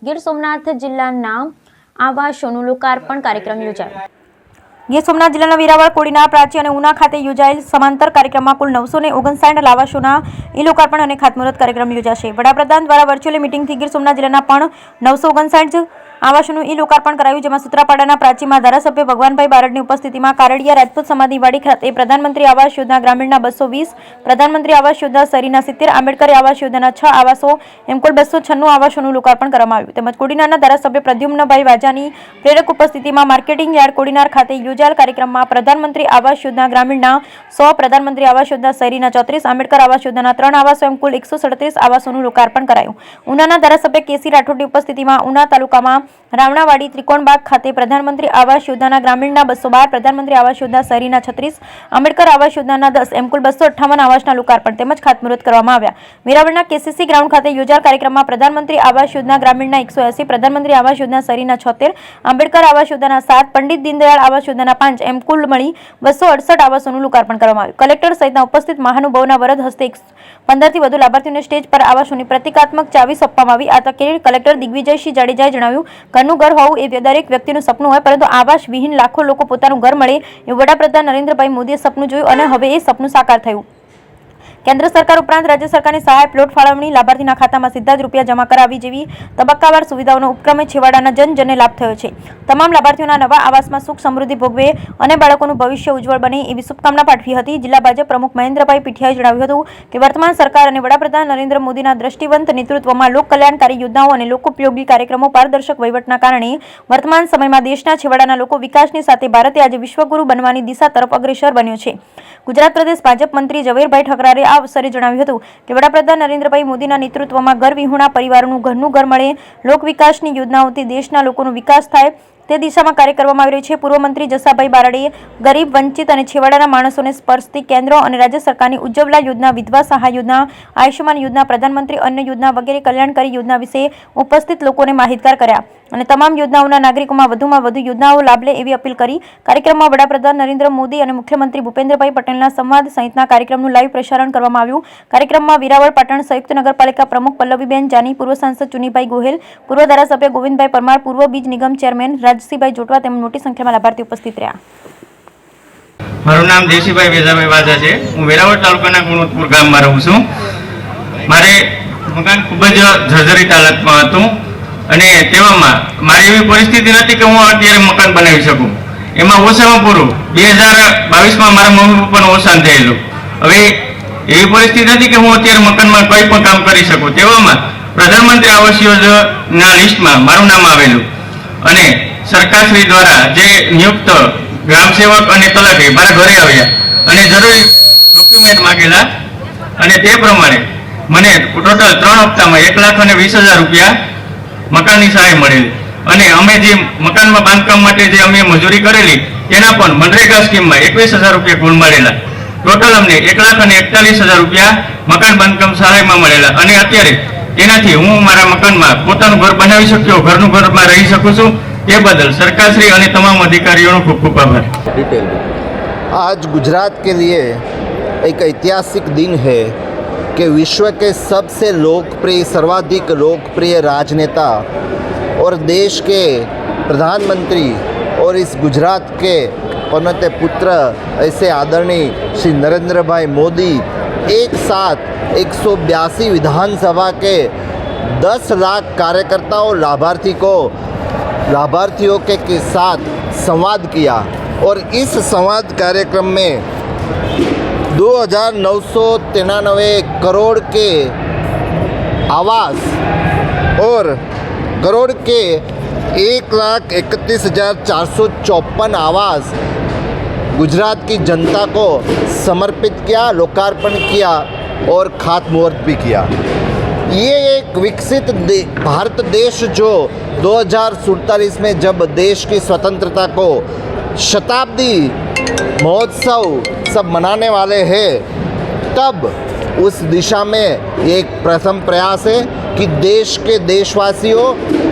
ગીર સોમનાથ જિલ્લાના આવાસોનું લોકાર્પણ કાર્યક્રમ યોજાયો। ગીર સોમનાથ જિલ્લાના વેરાવળ, કોડીનાર, પ્રાચી અને ઉના ખાતે યોજાયેલ સમાંતર કાર્યક્રમમાં કુલ 959 આવાસોના ઈ-લોકાર્પણ અને ખાતમુહૂર્ત કાર્યક્રમ યોજાશે। વડાપ્રધાન દ્વારા વર્ચ્યુઅલ મીટિંગથી ગીર સોમનાથ જિલ્લાના પણ 959 આવાસોનું ઈ-લોકાર્પણ કરાયું, જેમાં સૂત્રાપાડાના પ્રાચીમાં ધારાસભ્ય ભગવાનભાઈ બારડની ઉપસ્થિતિમાં કારડિયા રાજપૂત સમાધિવાડી ખાતે પ્રધાનમંત્રી આવાસ યોજના ગ્રામીણના 220, પ્રધાનમંત્રી આવાસ યોજના શહેરીના 70, આંબેડકર આવાસ યોજનાના 6 આવાસો એમ કુલ 296 આવાસોનું લોકાર્પણ કરવામાં આવ્યું। તેમજ કોડીનારના ધારાસભ્ય પ્રદ્યુમ્નભાઈ વાજાની પ્રેરક ઉપસ્થિતિમાં માર્કેટિંગ યાર્ડ કોડીનાર ખાતે યોજાયેલ કાર્યક્રમમાં પ્રધાનમંત્રી આવાસ યોજના ગ્રામીણના 100, પ્રધાનમંત્રી આવાસ યોજના શહેરીના 34, આંબેડકર આવાસ યોજનાના 3 આવાસો એમ કુલ 137 આવાસોનું લોકાર્પણ કરાયું। ઉનાના ધારાસભ્ય કેસી રાઠોડની ઉપસ્થિતિમાં ઉના તાલુકામાં રાવણાવાડી ત્રિકોણબાગ ખાતે પ્રધાનમંત્રી આવાસ યોજના ગ્રામીણના 212, પ્રધાનમંત્રી આવાસ યોજના શહેરીના 36, આંબેડકર આવાસ યોજનાના 10 એમ કુલ 258 આવાસના લોકાર્પણ તેમજ ખાતમુહૂર્ત કરવામાં આવ્યા। વેરાવળના કેસીસી ગ્રાઉન્ડ ખાતે યોજાયેલ કાર્યક્રમમાં પ્રધાનમંત્રી આવાસ યોજના ગ્રામીણના 180, પ્રધાનમંત્રી આવાસ યોજના શહેરીના 76, આંબેડકર આવાસ યોજનાના 7, પંડિત દીનદયાળ આવાસ યોજનાના 5 એમ કુલ મળી 268 આવાસોનું લોકાર્પણ કરવામાં આવ્યું। કલેક્ટર સહિતના ઉપસ્થિત મહાનુભાવોના વરદ હસ્તે 15થી વધુ લાભાર્થીઓને સ્ટેજ પર આવાસોની પ્રતિકાત્મક ચાવી સોંપવામાં આવી। આ તકે કલેક્ટર દિગ્વિજયસિંહ જાડેજાએ જણાવ્યું, ઘરનું ઘર હોવું એ દરેક વ્યક્તિનું સપનું હોય, પરંતુ આવાસ વિહીન લાખો લોકો પોતાનું ઘર મળે એવું વડાપ્રધાન નરેન્દ્રભાઈ મોદીએ સપનું જોયું અને હવે એ સપનું સાકાર થયું। કેન્દ્ર સરકાર ઉપરાંત રાજ્ય સરકારની સહાય, પ્લોટ ફાળવણી, લાભાર્થીના ખાતામાં સીધા જ રૂપિયા જમા કરાવી જેવી તબક્કાવાર સુવિધાઓનો ઉપક્રમે છેવાડાના જનજનને લાભ થયો છે। તમામ લાભાર્થીઓના નવા આવાસમાં સુખ સમૃદ્ધિ ભોગવે અને બાળકોનું ભવિષ્ય ઉજ્જવળ બને એવી શુભકામના પાઠવી હતી। જિલ્લા ભાજપ પ્રમુખ મહેન્દ્રભાઈ પીઠિયાએ જણાવ્યું હતું કે વર્તમાન સરકાર અને વડાપ્રધાન નરેન્દ્ર મોદીના દ્રષ્ટિવંત નેતૃત્વમાં લોક કલ્યાણકારી યોજનાઓ અને લોકોપયોગી કાર્યક્રમો, પારદર્શક વહીવટના કારણે વર્તમાન સમયમાં દેશના છેવાડાના લોકો વિકાસની સાથે ભારતે આજે વિશ્વગુરુ બનવાની દિશા તરફ અગ્રેસર બન્યો છે। ગુજરાત પ્રદેશ ભાજપ મંત્રી ઝવેરભાઈ ઠકરારે આ અવસરે જણાવ્યું હતું કે વડાપ્રધાન નરેન્દ્રભાઈ મોદીના નેતૃત્વમાં ઘર વિહોણા પરિવારોનું ઘરનું ઘર મળે, લોક વિકાસની યોજનાઓથી દેશના લોકોનો વિકાસ થાય તે દિશામાં કાર્ય કરવામાં આવી રહ્યું છે। પૂર્વ મંત્રી જસાભાઈ બારડે ગરીબ, વંચિત અને છેવાડાના માણસોને સ્પર્શતી કેન્દ્ર અને રાજ્ય સરકારની ઉજ્જવલા યોજના, વિધવા સહાય યોજના, આયુષ્યમાન યોજના, પ્રધાનમંત્રી અન્ન યોજના વગેરે કલ્યાણકારી યોજના વિશે ઉપસ્થિત લોકોને માહિતગાર કર્યા અને તમામ યોજનાઓના નાગરિકોમાં વધુમાં વધુ યોજનાઓ લાભ લે એવી અપીલ કરી। કાર્યક્રમમાં વડાપ્રધાન નરેન્દ્ર મોદી અને મુખ્યમંત્રી ભૂપેન્દ્રભાઈ પટેલના સંવાદ સહિતના કાર્યક્રમનું લાઈવ પ્રસારણ કરવામાં આવ્યું। કાર્યક્રમમાં વેરાવળ પાટણ સંયુક્ત નગરપાલિકા પ્રમુખ પલ્લવીબેન જાની, પૂર્વ સાંસદ ચુનીભાઈ ગોહેલ, પૂર્વ ધારાસભ્ય ગોવિંદભાઈ પરમાર, પૂર્વ બીજ નિગમ ચેરમેન રાજસિંહભાઈ જોટવા તેમજ મોટી સંખ્યામાં લાભાર્થી ઉપસ્થિત રહ્યા। મારું નામ દેશીભાઈ વેજાભાઈ વાજા છે। હું વેરાવળ તાલુકાના ગુણવંતપુર ગામમાં રહું છું। મારે મકાન ખૂબ જ જર્જરિત હાલતમાં હતું અને તેવામાં મારી એવી પરિસ્થિતિ નથી કે હું અત્યારે મકાન બનાવી શકું। એમાં ઓછામાં પૂરું 2022માં મારા મમ્મી પપ્પાનું અવસાન થયેલું। હવે એવી પરિસ્થિતિ હતી કે હું અત્યારે મકાનમાં કંઈ પણ કામ કરી શકું। તેવામાં પ્રધાનમંત્રી આવાસ યોજના લિસ્ટમાં મારું નામ આવેલું અને સરકારશ્રી દ્વારા જે નિયુક્ત ગ્રામ સેવક અને તલાટી મારા ઘરે આવ્યા અને જરૂરી ડોક્યુમેન્ટ માંગેલા અને તે પ્રમાણે મને ટોટલ 3 હપ્તામાં 1,20,000 રૂપિયા મકાનની સહાય મળેલી અને અમે જે મકાનમાં બાંધકામ માટે જે અમે મજૂરી કરેલી તેના પણ મનરેગા સ્કીમમાં 21,000 રૂપિયા કુલ મળેલા। ટોટલ અમને 1,41,000 રૂપિયા મકાન બાંધકામ સહાયમાં મળેલા અને અત્યારે તેનાથી હું મારા મકાનમાં પોતાનું ઘર બનાવી શક્યો, ઘરનું ઘરમાં રહી શકું છું। ये बदल सरकार श्री और तमाम अधिकारियों को खूब खूब आभार। आज गुजरात के लिए एक ऐतिहासिक दिन है कि विश्व के सबसे लोकप्रिय, सर्वाधिक लोकप्रिय राजनेता और देश के प्रधानमंत्री और इस गुजरात के पनौते पुत्र ऐसे आदरणीय श्री नरेंद्र भाई मोदी एक साथ 182 विधानसभा के 10 लाख कार्यकर्ताओं लाभार्थियों के साथ संवाद किया और इस संवाद कार्यक्रम में 2,993 करोड़ के आवास और करोड़ के 1,31,454 आवास गुजरात की जनता को समर्पित किया, लोकार्पण किया और खातमुहूर्त भी किया। ये एक विकसित भारत देश जो 2047 में जब देश की स्वतंत्रता को शताब्दी महोत्सव सब मनाने वाले हैं, तब उस दिशा में एक प्रथम प्रयास है कि देश के देशवासियों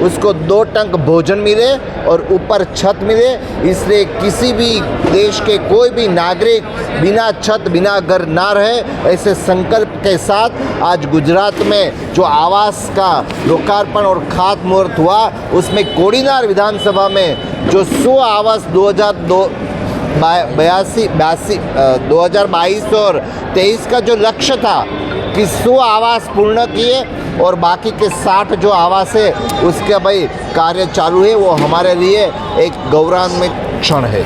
उसको 2 टंक भोजन मिले और ऊपर छत मिले। इसलिए किसी भी देश के कोई भी नागरिक बिना छत बिना घर ना रहे, ऐसे संकल्प के साथ आज गुजरात में जो आवास का लोकार्पण और खातमुहूर्त हुआ, उसमें कोડીनार विधानसभा में जो 100 आवास 2022 और 23 का जो लक्ष्य था कि 100 आवास पूर्ण किए और बाकी के 60 जो आवास है उसके भाई कार्य चालू है, वो हमारे लिए एक गौरवान्वित क्षण है।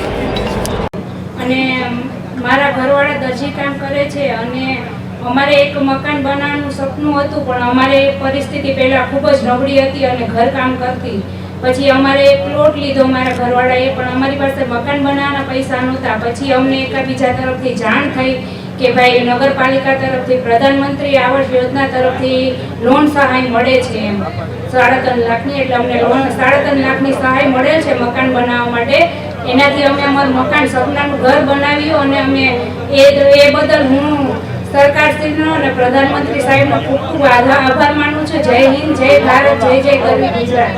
અને મારા ઘરવાળા દરજી કામ કરે છે અને અમારે એક મકાન બનાવવાનું સપનું હતું, પણ અમારે પરિસ્થિતિ પહેલાં ખૂબ જ નબળી હતી અને ઘરકામ કરતી. પછી અમારે એક પ્લોટ લીધો મારા ઘરવાળાએ, પણ અમારી પાસે મકાન બનાવવાના પૈસા નહોતા. પછી અમને એકાબીજા તરફથી જાણ થઈ કે ભાઈ નગરપાલિકા તરફથી પ્રધાનમંત્રી આવાસ યોજના તરફથી લોન સહાય મળે છે એમ 3.5 લાખની. એટલે અમને લોન 3.5 લાખની સહાય મળે છે મકાન બનાવવા માટે. એનાથી અમે અમારું મકાન સપનાનું ઘર બનાવ્યું અને અમે એ બદલ હું સરકારશ્રીનો અને પ્રધાનમંત્રી સાહેબનો ખૂબ ખૂબ આભાર માનું છું. જય હિન્દ, જય ભારત, જય જય ગરવી ગુજરાત.